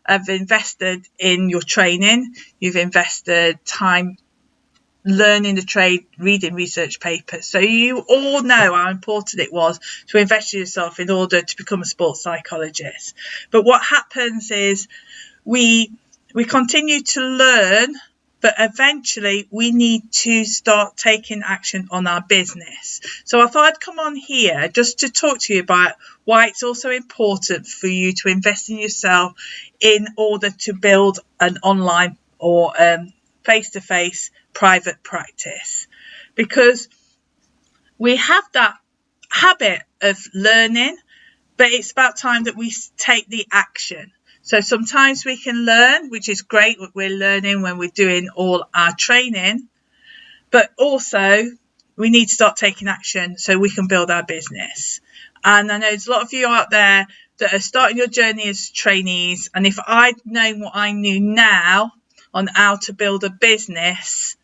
have invested in your training. You've invested time learning the trade, reading research papers. So you all know how important it was to invest in yourself in order to become a sports psychologist. But what happens is we continue to learn, but eventually we need to start taking action on our business. So I thought I'd come on here just to talk to you about why it's also important for you to invest in yourself in order to build an online or face-to-face private practice. Because we have that habit of learning, but it's about time that we take the action. So sometimes we can learn, which is great, what we're learning when we're doing all our training, but also we need to start taking action so we can build our business. And I know there's a lot of you out there that are starting your journey as trainees, and if I'd known what I knew now on how to build a business,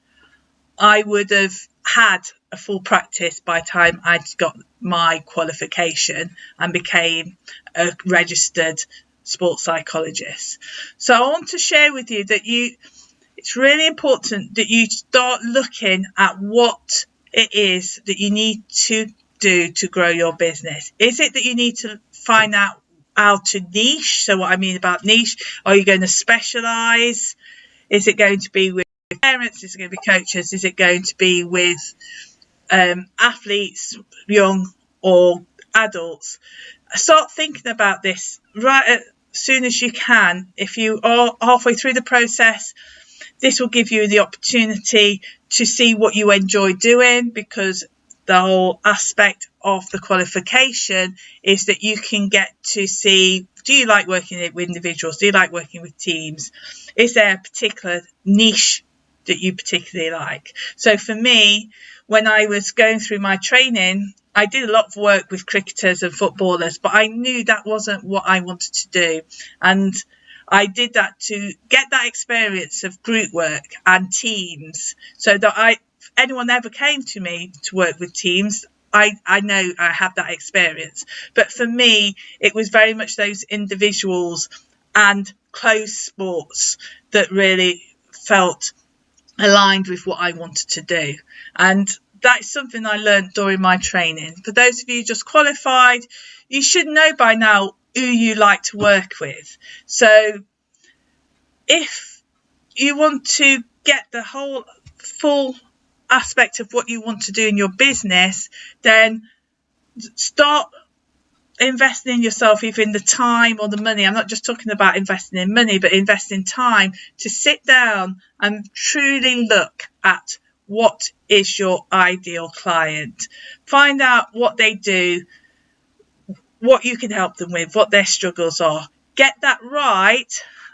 I would have had a full practice by the time I'd got my qualification and became a registered sports psychologist. So I want to share with you that it's really important that you start looking at what it is that you need to do to grow your business. Is it that you need to find out how to niche? So what I mean about niche, are you going to specialize? Is it going to be with parents? Is it going to be coaches? Is it going to be with athletes, young or adults? Start thinking about this right as soon as you can. If you are halfway through the process, this will give you the opportunity to see what you enjoy doing, because the whole aspect of the qualification is that you can get to see, do you like working with individuals? Do you like working with teams? Is there a particular niche that you particularly like? So for me, when I was going through my training, I did a lot of work with cricketers and footballers, but I knew that wasn't what I wanted to do. And I did that to get that experience of group work and teams, so that anyone ever came to me to work with teams, I know I have that experience. But for me, it was very much those individuals and close sports that really felt aligned with what I wanted to do. And that's something I learned during my training. For those of you just qualified, you should know by now who you like to work with. So if you want to get the whole full aspect of what you want to do in your business, then start investing in yourself, either in the time or the money. I'm not just talking about investing in money, but invest in time to sit down and truly look at what is your ideal client. Find out what they do, what you can help them with, what their struggles are. Get that right,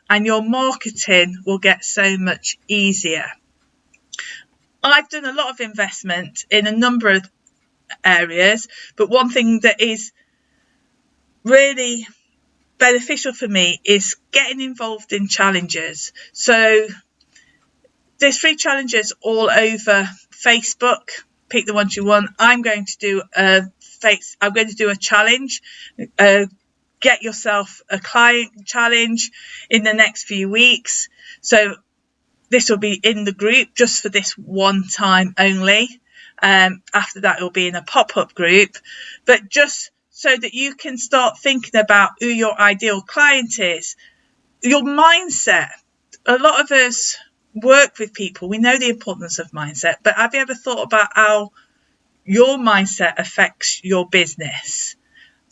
and your marketing will get so much easier. I've done a lot of investment in a number of areas, but one thing that is really beneficial for me is getting involved in challenges. So there's free challenges all over Facebook. Pick the ones you want. I'm going to do a challenge. Get yourself a client challenge in the next few weeks. So this will be in the group just for this one time only. After that, it will be in a pop-up group. But just so that you can start thinking about who your ideal client is. Your mindset. A lot of us work with people. We know the importance of mindset. But have you ever thought about how your mindset affects your business?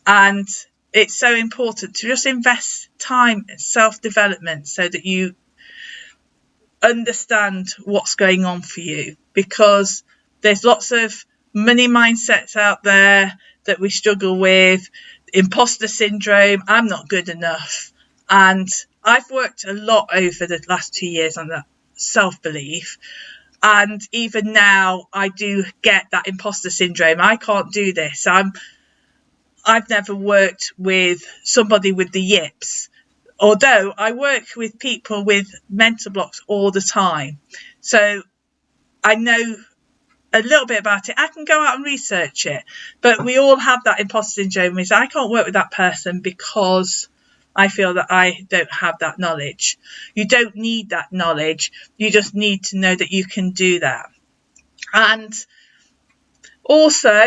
And it's so important to just invest time in self-development so that you understand what's going on for you, because there's lots of money mindsets out there that we struggle with. Imposter syndrome, I'm not good enough. And I've worked a lot over the last 2 years on that self-belief. And even now I do get that imposter syndrome. I can't do this. I've never worked with somebody with the yips, although I work with people with mental blocks all the time. So I know a little bit about it. I can go out and research it. But we all have that imposter syndrome. I can't work with that person because I feel that I don't have that knowledge. You don't need that knowledge. You just need to know that you can do that. And also,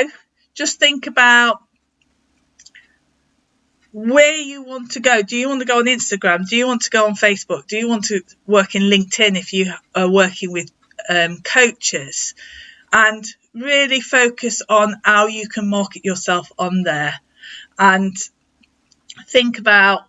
just think about where you want to go. Do you want to go on Instagram? Do you want to go on Facebook? Do you want to work in LinkedIn if you are working with coaches? And really focus on how you can market yourself on there, and think about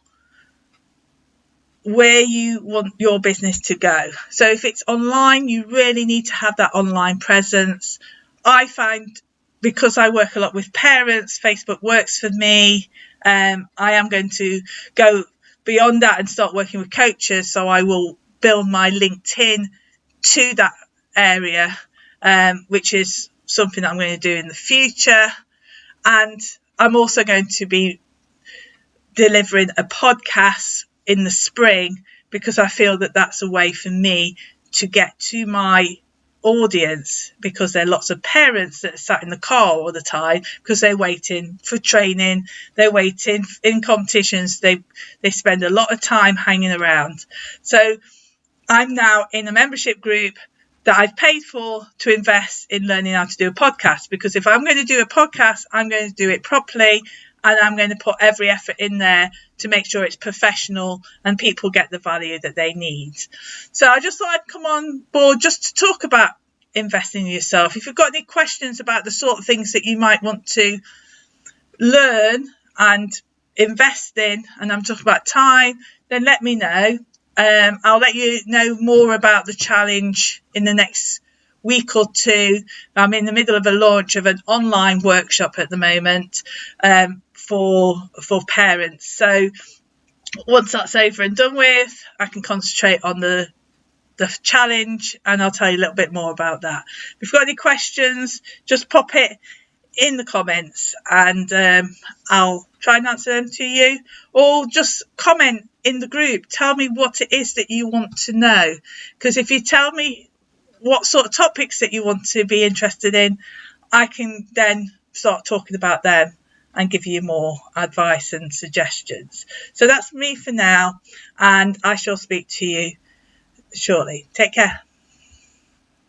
where you want your business to go. So if it's online, you really need to have that online presence. I find, because I work a lot with parents, Facebook works for me. I am going to go beyond that and start working with coaches. So I will build my LinkedIn to that area, which is something that I'm going to do in the future. And I'm also going to be delivering a podcast in the spring, because I feel that that's a way for me to get to my audience, because there are lots of parents that are sat in the car all the time because they're waiting for training, they're waiting in competitions, they spend a lot of time hanging around. So I'm now in a membership group that I've paid for to invest in learning how to do a podcast, because if I'm going to do a podcast, I'm going to do it properly, and I'm going to put every effort in there to make sure it's professional and people get the value that they need. So I just thought I'd come on board just to talk about investing in yourself. If you've got any questions about the sort of things that you might want to learn and invest in, and I'm talking about time, then let me know. I'll let you know more about the challenge in the next week or two. I'm in the middle of a launch of an online workshop at the moment for parents. So once that's over and done with, I can concentrate on the challenge, and I'll tell you a little bit more about that. If you've got any questions, just pop it in the comments, and I'll try and answer them to you, or just comment in the group. Tell me what it is that you want to know, because if you tell me what sort of topics that you want to be interested in, I can then start talking about them and give you more advice and suggestions. So that's me for now, and I shall speak to you shortly. Take care.